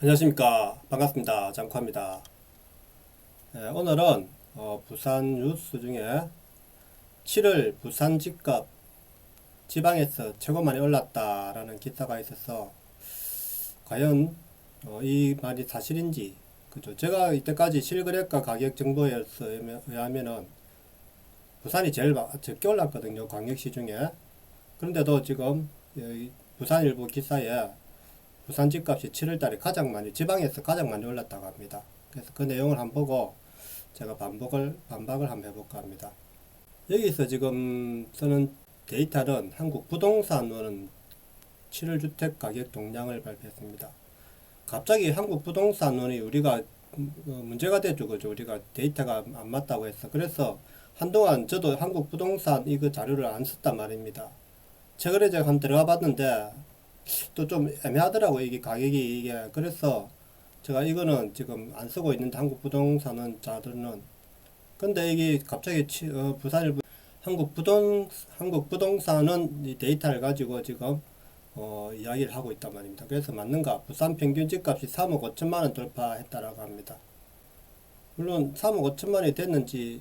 안녕하십니까. 반갑습니다. 장쿠입니다. 오늘은 부산 뉴스 중에 7월 부산 집값 지방에서 최고 많이 올랐다라는 기사가 있어서 과연 이 말이 사실인지, 그죠? 제가 이때까지 실거래가 가격 정보에 의하면은 부산이 제일 적게 올랐거든요. 광역시 중에. 그런데도 지금 부산일보 기사에 부산 집값이 7월달에 지방에서 가장 많이 올랐다고 합니다. 그래서 그 내용을 한번 보고 제가 반박을 한번 해볼까 합니다. 여기서 지금 쓰는 데이터는 한국 부동산원은 7월 주택 가격 동향을 발표했습니다. 갑자기 한국 부동산원이 우리가 문제가 됐죠. 그죠? 우리가 데이터가 안 맞다고 해서. 그래서 한동안 저도 한국 부동산 이거 자료를 안 썼단 말입니다. 최근에 제가 한번 들어가 봤는데 또 좀 애매하더라고 이게 가격이. 이게 그래서 제가 이거는 지금 안 쓰고 있는데 한국 부동산은 자들은, 근데 이게 갑자기 부산일보 한국 부동산은 이 데이터를 가지고 지금 이야기를 하고 있단 말입니다. 그래서 맞는가? 부산 평균 집값이 3억 5천만 원 돌파했다라고 합니다. 물론 3억 5천만 원이 됐는지,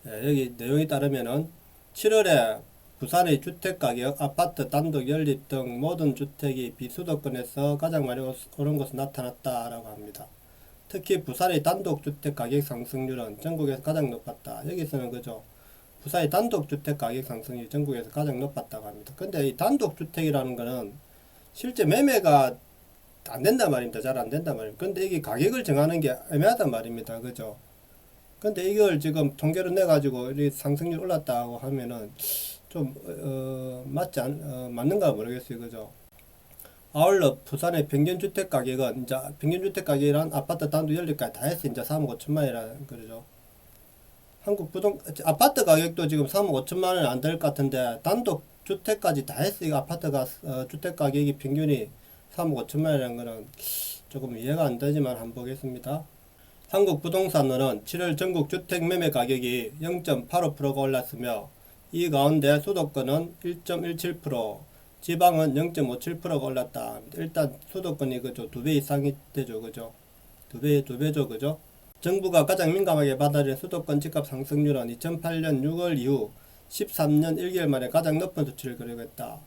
여기 내용에 따르면은 7월에 부산의 주택가격, 아파트, 단독, 연립 등 모든 주택이 비수도권에서 가장 많이 오른 것으로 나타났다라고 합니다. 특히 부산의 단독주택 가격 상승률은 전국에서 가장 높았다. 여기서는 그죠? 부산의 단독주택 가격 상승률이 전국에서 가장 높았다고 합니다. 근데 이 단독주택이라는 거는 실제 매매가 안 된단 말입니다. 잘 안 된단 말입니다. 근데 이게 가격을 정하는 게 애매하단 말입니다. 그죠? 근데 이걸 지금 통계로 내가지고 이 상승률 올랐다고 하면은 좀 맞는가 모르겠어요. 그죠? 아울러 부산의 평균 주택 가격은 이제 평균 주택 가격이란 아파트 단독 연립까지 다 해서 이제 3억 5천만 원이라는 거죠. 아파트 가격도 지금 3억 5천만 원이 안 될 것 같은데 단독 주택까지 다 해서 이 아파트가 주택 가격이 평균이 3억 5천만 원이라는 거는 조금 이해가 안 되지만 한번 보겠습니다. 한국부동산원은 7월 전국 주택 매매 가격이 0.85%가 올랐으며 이 가운데 수도권은 1.17%, 지방은 0.57%가 올랐다. 일단 수도권이 그죠? 2배 이상이 되죠. 그죠? 두 배죠. 그죠? 정부가 가장 민감하게 받아들인 수도권 집값 상승률은 2008년 6월 이후 13년 1개월 만에 가장 높은 수치를 기록했다.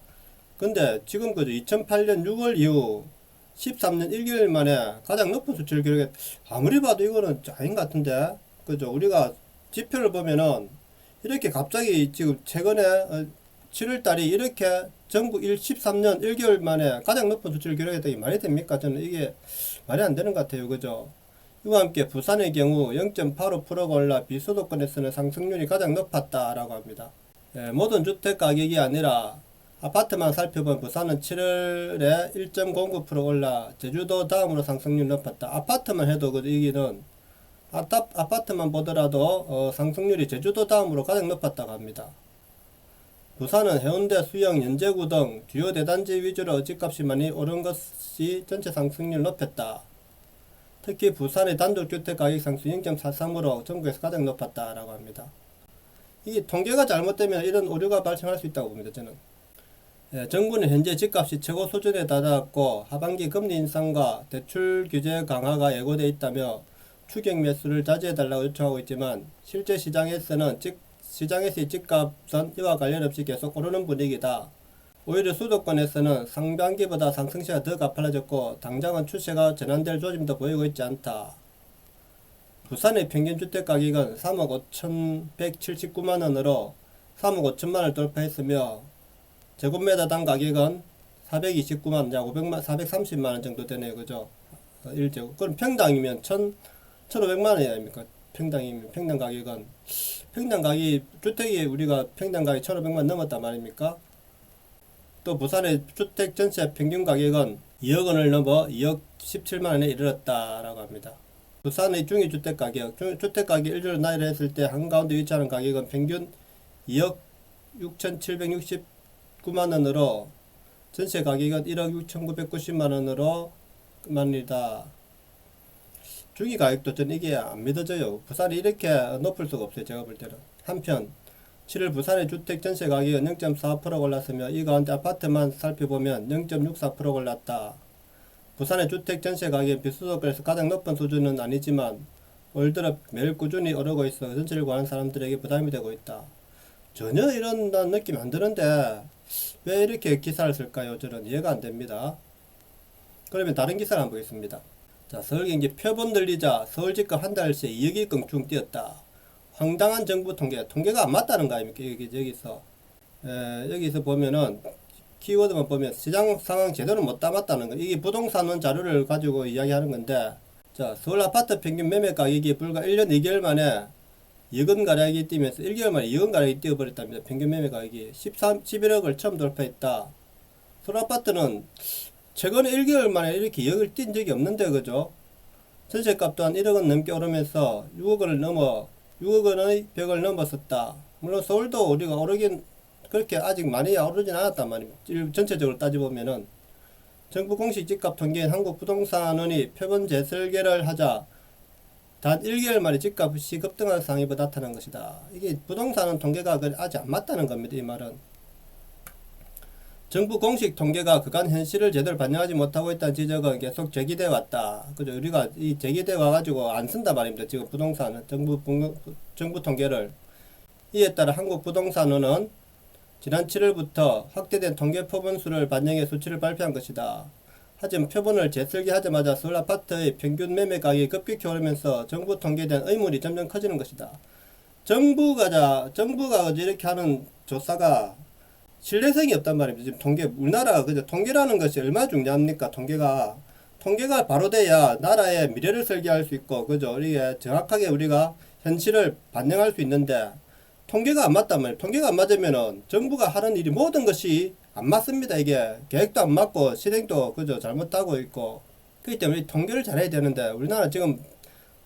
근데 지금 그죠? 2008년 6월 이후 13년 1개월 만에 가장 높은 수치를 기록했다. 아무리 봐도 이거는 아닌 것 같은데. 그죠? 우리가 지표를 보면은 이렇게 갑자기 지금 최근에 7월달이 이렇게 전국 13년 1개월 만에 가장 높은 수치를 기록했다니 말이 됩니까? 저는 이게 말이 안 되는 것 같아요. 그죠? 이와 함께 부산의 경우 0.85%가 올라 비수도권에서는 상승률이 가장 높았다라고 합니다. 모든 주택 가격이 아니라 아파트만 살펴본 부산은 7월에 1.09% 올라 제주도 다음으로 상승률이 높았다. 아파트만 해도 이기는 아파트만 보더라도 상승률이 제주도 다음으로 가장 높았다고 합니다. 부산은 해운대, 수영, 연제구 등 주요 대단지 위주로 집값이 많이 오른 것이 전체 상승률을 높였다. 특히 부산의 단독주택 가격 상승 0.43으로 전국에서 가장 높았다라고 합니다. 이게 통계가 잘못되면 이런 오류가 발생할 수 있다고 봅니다. 저는. 정부는 현재 집값이 최고 수준에 달았고 하반기 금리 인상과 대출 규제 강화가 예고돼 있다며 추경 매수를 자제해달라고 요청하고 있지만 실제 시장에서의 집값은 이와 관련 없이 계속 오르는 분위기다. 오히려 수도권에서는 상반기보다 상승세가 더 가팔라졌고 당장은 추세가 전환될 조짐도 보이고 있지 않다. 부산의 평균 주택 가격은 3억 5,179만 원으로 3억 5천만 원을 돌파했으며 제곱미터당 가격은 429만 원, 약 430만 원 정도 되네요. 그죠? 1제곱. 그럼 평당이면 1,500만 원이 아닙니까? 평당이면 평당 가격은 평당 가격이 주택이 우리가 평당 가격이 1,500만 원 넘었단 말입니까? 또 부산의 주택 전체 평균 가격은 2억 원을 넘어 2억 17만 원에 이르렀다라고 합니다. 부산의 중위주택 가격, 주택 가격 1주로 나열했을 때 한가운데 위치하는 가격은 평균 2억 6,769만 원으로 전체 가격은 1억 6,990만 원으로 만이다. 중위 가격도 저는 이게 안 믿어져요. 부산이 이렇게 높을 수가 없어요. 제가 볼 때는. 한편 7월 부산의 주택 전세 가격은 0.4% 올랐으며 이 가운데 아파트만 살펴보면 0.64% 올랐다. 부산의 주택 전세 가격 비수도권에서 가장 높은 수준은 아니지만 올 들어 매일 꾸준히 오르고 있어 전세를 구하는 사람들에게 부담이 되고 있다. 전혀 이런 느낌이 안 드는데 왜 이렇게 기사를 쓸까요? 저는 이해가 안 됩니다. 그러면 다른 기사를 한번 보겠습니다. 자, 서울경제 표본 늘리자 서울 집값 한 달 새에 2억이 껑충 뛰었다. 황당한 정부 통계가 안 맞다는 거 아닙니까? 여기서 보면은 키워드만 보면 시장 상황 제대로 못 담았다는 거. 이게 부동산원 자료를 가지고 이야기하는 건데, 자, 서울 아파트 평균 매매 가격이 불과 1년 2개월 만에 2억 가량이 뛰면서 1개월 만에 2억 가량이 뛰어버렸답니다. 평균 매매 가격이 11억을 처음 돌파했다. 서울 아파트는 최근에 1개월 만에 이렇게 2억을 뛴 적이 없는데, 그죠? 전세값 또한 1억 원 넘게 오르면서 6억 원의 벽을 넘었었다. 물론 서울도 우리가 오르긴 그렇게 아직 많이 오르진 않았단 말입니다. 전체적으로 따져보면은 정부 공식 집값 통계인 한국부동산원이 표본 재설계를 하자 단 1개월 만에 집값이 급등한 상황이 나타난 것이다. 이게 부동산원 통계가 아직 안 맞다는 겁니다. 이 말은 정부 공식 통계가 그간 현실을 제대로 반영하지 못하고 있다는 지적은 계속 제기돼 왔다. 그죠? 우리가 이 제기돼 와가지고 안 쓴단 말입니다. 지금 부동산은 정부 통계를. 이에 따라 한국부동산원은 지난 7월부터 확대된 통계 표본수를 반영해 수치를 발표한 것이다. 하지만 표본을 재설계하자마자 서울 아파트의 평균 매매 가격이 급격히 오르면서 정부 통계에 대한 의문이 점점 커지는 것이다. 정부가 이렇게 하는 조사가 신뢰성이 없단 말입니다. 지금 우리나라가 그죠? 통계라는 것이 얼마나 중요합니까? 통계가 바로 돼야 나라의 미래를 설계할 수 있고, 그죠? 이게 정확하게 우리가 현실을 반영할 수 있는데, 통계가 안 맞단 말이에요. 통계가 안 맞으면은 정부가 하는 일이 모든 것이 안 맞습니다. 이게 계획도 안 맞고 실행도 그죠 잘못하고 있고 그렇기 때문에 통계를 잘해야 되는데 우리나라 지금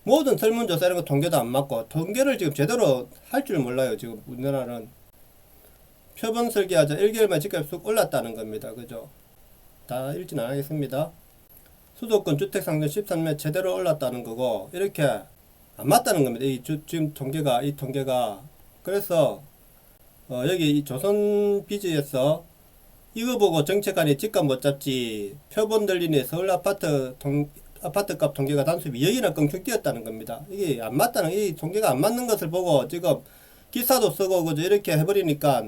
모든 설문조사 이런 거 통계도 안 맞고 통계를 지금 제대로 할 줄 몰라요. 지금 우리나라는 표본 설계하자 1개월만 집값이 쑥 올랐다는 겁니다. 그죠? 다 읽진 안 하겠습니다. 수도권 주택상승 13매 제대로 올랐다는 거고 이렇게 안 맞다는 겁니다. 지금 이 통계가 그래서 여기 이 조선비즈에서 이거 보고 정책관이 집값 못 잡지 표본 들리니 서울 아파트값 통계가 단순 2억이나 껑충 뛰었다는 겁니다. 이게 안 맞다는 이 통계가 안 맞는 것을 보고 지금 기사도 쓰고 그저 이렇게 해버리니까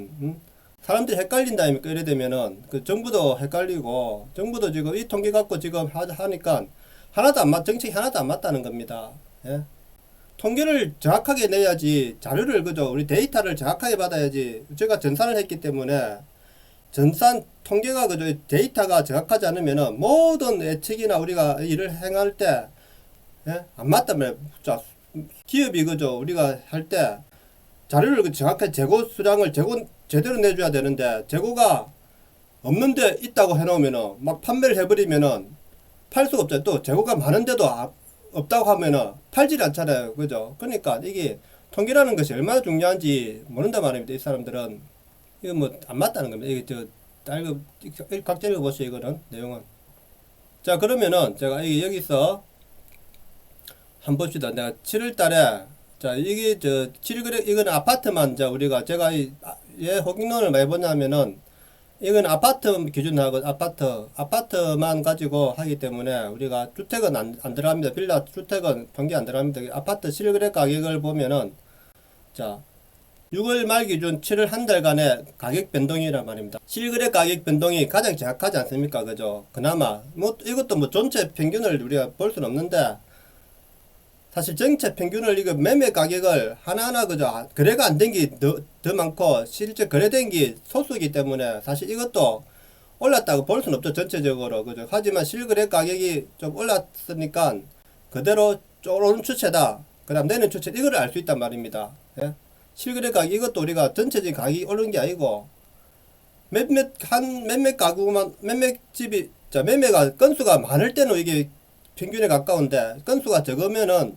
사람들이 헷갈린다니까. 이래 되면은 그 정부도 헷갈리고 정부도 지금 이 통계 갖고 지금 하니까 정책이 하나도 안 맞다는 겁니다. 예? 통계를 정확하게 내야지 자료를 그죠 우리 데이터를 정확하게 받아야지. 제가 전산을 했기 때문에 전산 통계가 그죠 데이터가 정확하지 않으면은 모든 예측이나 우리가 일을 행할 때 예? 안 맞단 말이에요. 자, 기업이 그죠 우리가 할 때 자료를 정확하게 재고 수량을 제대로 내줘야 되는데 재고가 없는데 있다고 해놓으면은 막 판매를 해버리면은 팔 수가 없잖아요. 또 재고가 많은데도 없다고 하면은 팔질 않잖아요. 그죠? 그러니까 이게 통계라는 것이 얼마나 중요한지 모른단 말입니다. 이 사람들은. 이거 뭐 안 맞다는 겁니다. 이게 각자 읽어보세요. 이거는 내용은. 자, 그러면은 제가 여기서 한번 봅시다. 내가 7월 달에 자, 이게 7그래 이거는 아파트만 제가 왜 호갱론을 많이 보냐면은 이건 아파트 기준하고 아파트만 가지고 하기 때문에 우리가 주택은 안 들어갑니다. 빌라 주택은 통계 안 들어갑니다. 아파트 실거래 가격을 보면은 자 6월 말 기준 7월 한 달간의 가격 변동이란 말입니다. 실거래 가격 변동이 가장 정확하지 않습니까? 그죠? 그나마 이것도 전체 평균을 우리가 볼 수는 없는데 사실 전체 평균을 이거 매매 가격을 하나하나 그죠 거래가 안 된 게 더 많고 실제 거래된 게 소수이기 때문에 사실 이것도 올랐다고 볼 수는 없죠. 전체적으로 그죠. 하지만 실거래 가격이 좀 올랐으니까 그대로 오른 추세다. 그 다음 내는 추세 이거를 알 수 있단 말입니다. 예? 실거래 가격 이것도 우리가 전체적인 가격이 오른 게 아니고 몇몇 가구만 몇몇 집이 매매가 건수가 많을 때는 이게 평균에 가까운데 건수가 적으면은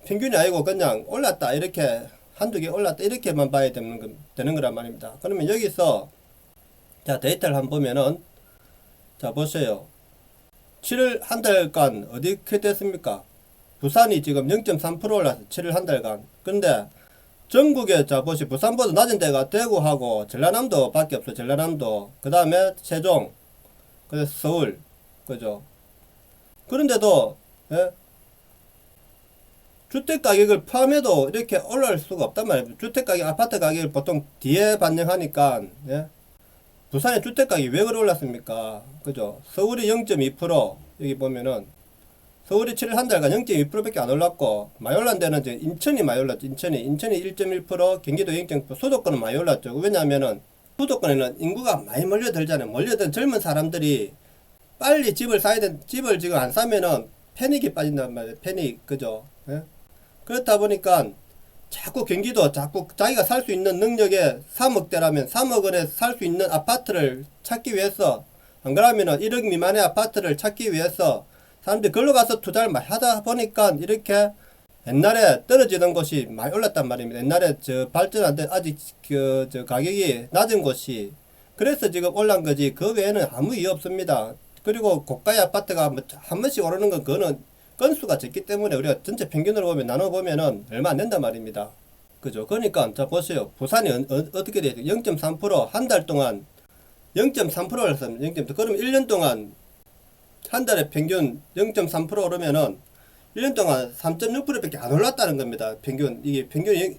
평균이 아니고 그냥 올랐다 이렇게 한두 개 올랐다 이렇게만 봐야 되는 거란 말입니다. 그러면 여기서 자 데이터를 한번 보면은 자 보세요. 7월 한 달간 어디게 됐습니까? 부산이 지금 0.3% 올랐어요. 7월 한 달간. 근데 전국에 자 보시 부산보다 낮은 데가 대구하고 전라남도 밖에 없어요. 전라남도 그 다음에 세종 그래서 서울 그죠. 그런데도 예? 주택 가격을 포함해도 이렇게 올라갈 수가 없단 말이에요. 주택 가격, 아파트 가격을 보통 뒤에 반영하니까 예? 부산의 주택 가격이 왜 그래 올랐습니까? 그죠? 서울이 0.2%, 여기 보면은 서울이 7일 한 달간 0.2%밖에 안 올랐고, 많이 올란 데는 이제 인천이 많이 올랐죠. 인천이 1.1%, 경기도 0.9%, 수도권은 많이 올랐죠. 왜냐하면은 수도권에는 인구가 많이 몰려들잖아요. 몰려든 젊은 사람들이 빨리 집을 사야 된, 집을 지금 안 사면은 패닉이 빠진단 말이에요. 패닉, 그죠? 예? 그렇다 보니까 자꾸 경기도 자꾸 자기가 살 수 있는 능력에 3억대라면 3억 원에 살 수 있는 아파트를 찾기 위해서, 안 그러면은 1억 미만의 아파트를 찾기 위해서 사람들이 걸로 가서 투자를 많이 하다 보니까 이렇게 옛날에 떨어지는 곳이 많이 올랐단 말입니다. 옛날에 저 발전 안 돼 아직 저 가격이 낮은 곳이 그래서 지금 올란 거지, 그 외에는 아무 이유 없습니다. 그리고 고가의 아파트가 뭐 한 번씩 오르는 건 그거는 건수가 적기 때문에 우리가 전체 평균으로 보면 나눠 보면은 얼마 안 된단 말입니다. 그죠? 그러니까 자 보세요. 부산이 어떻게 돼요? 0.3% 한 달 동안 0.3%를 했습니다. 0.3%. 그러면 1년 동안 한 달에 평균 0.3% 오르면은 1년 동안 3.6%밖에 안 올랐다는 겁니다. 평균 이게 평균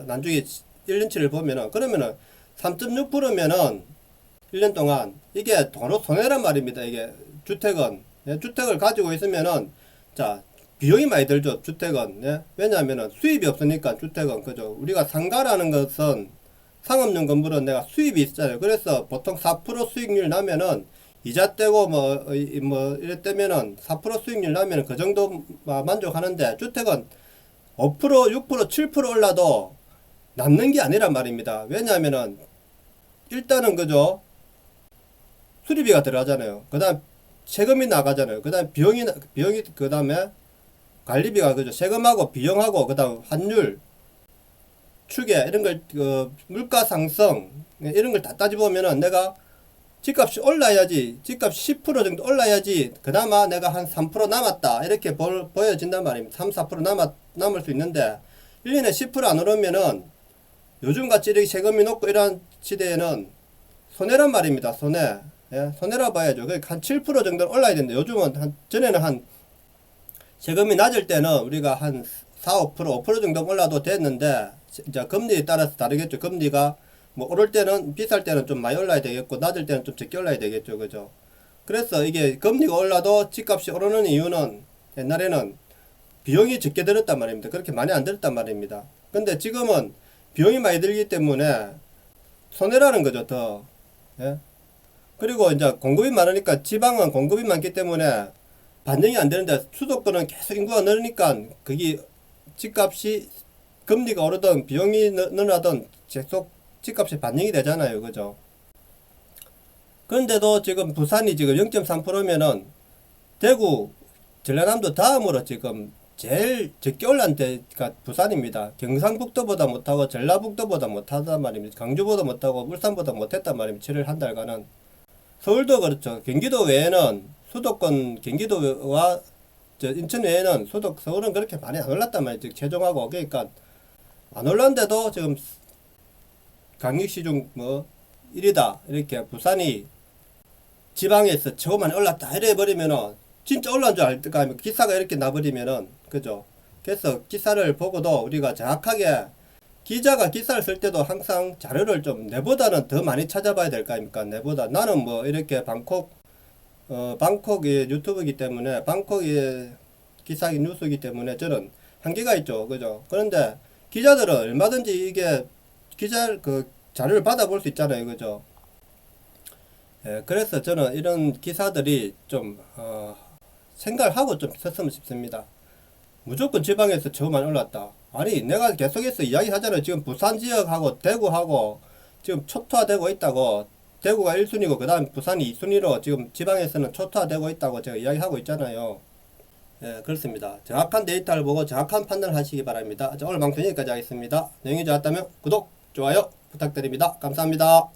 나중에 1년치를 보면은 그러면은 3.6%면은 1년 동안 이게 도로 손해란 말입니다. 이게 주택은 예? 주택을 가지고 있으면은 자 비용이 많이 들죠. 주택은 예? 왜냐하면은 수입이 없으니까 주택은 그죠. 우리가 상가라는 것은 상업용 건물은 내가 수입이 있잖아요. 그래서 보통 4% 수익률 나면은 이자 떼고 뭐 이랬다면은 4% 수익률 나면은 그 정도 만족하는데 주택은 5%, 6%, 7% 올라도 남는 게 아니란 말입니다. 왜냐하면은 일단은 그죠. 수리비가 들어가잖아요. 그 다음 세금이 나가잖아요. 그 다음 비용이 그 다음에 관리비가 그죠. 세금하고 비용하고 그 다음 환율 추계 이런 걸 물가 상승 이런 걸 다 따져보면은 내가 집값이 올라야지, 집값이 10% 정도 올라야지 그나마 내가 한 3% 남았다 이렇게 보여진단 말입니다. 3, 4% 남을 수 있는데 1년에 10%안 오르면은 요즘같이 이렇게 세금이 높고 이런 시대에는 손해란 말입니다. 손해. 예? 손해라 봐야죠. 한 7% 정도 올라야 되는데 요즘은 전에는 한 세금이 낮을 때는 우리가 한 4, 5% 정도 올라도 됐는데 이제 금리에 따라서 다르겠죠. 금리가 뭐 오를 때는 비쌀 때는 좀 많이 올라야 되겠고 낮을 때는 좀 적게 올라야 되겠죠. 그죠? 그래서 이게 금리가 올라도 집값이 오르는 이유는 옛날에는 비용이 적게 들었단 말입니다. 그렇게 많이 안 들었단 말입니다. 근데 지금은 비용이 많이 들기 때문에 손해라는 거죠. 더. 예? 그리고 이제 공급이 많으니까 지방은 공급이 많기 때문에 반영이 안 되는데 수도권은 계속 인구가 늘으니까 그게 집값이 금리가 오르든 비용이 늘어나든 계속 집값이 반영이 되잖아요. 그죠? 그런데도 지금 부산이 지금 0.3%면은 대구, 전라남도 다음으로 지금 제일 적게 올란 데가 부산입니다. 경상북도보다 못하고 전라북도보다 못하단 말입니다. 강주보다 못하고 울산보다 못했단 말입니다. 7월 한 달간은. 서울도 그렇죠. 경기도 외에는 수도권 경기도와 인천 외에는 서울은 그렇게 많이 안 올랐단 말이죠. 최종하고 그러니까 안 올랐는데도 지금 강력시중 뭐 1위다 이렇게 부산이 지방에서 최고 많이 올랐다 이래 버리면은 진짜 올라온 줄 알 때가 아니면 기사가 이렇게 나버리면은 그죠. 그래서 기사를 보고도 우리가 정확하게 기자가 기사를 쓸 때도 항상 자료를 좀 내보다는 더 많이 찾아봐야 될 거 아닙니까? 내보다 나는 뭐 이렇게 방콕이 유튜브이기 때문에 방콕이 기사기 뉴스이기 때문에 저는 한계가 있죠. 그죠? 그런데 기자들은 얼마든지 이게 자료를 받아볼 수 있잖아요. 그죠? 예, 그래서 저는 이런 기사들이 좀 생각을 하고 좀 썼으면 싶습니다. 무조건 지방에서 저거 많이 올랐다. 아니 내가 계속해서 이야기하잖아요. 지금 부산 지역하고 대구하고 지금 초토화되고 있다고. 대구가 1순위고 그 다음 부산이 2순위로 지금 지방에서는 초토화되고 있다고 제가 이야기하고 있잖아요. 예, 그렇습니다. 정확한 데이터를 보고 정확한 판단을 하시기 바랍니다. 오늘 방송 여기까지 하겠습니다. 내용이 좋았다면 구독, 좋아요 부탁드립니다. 감사합니다.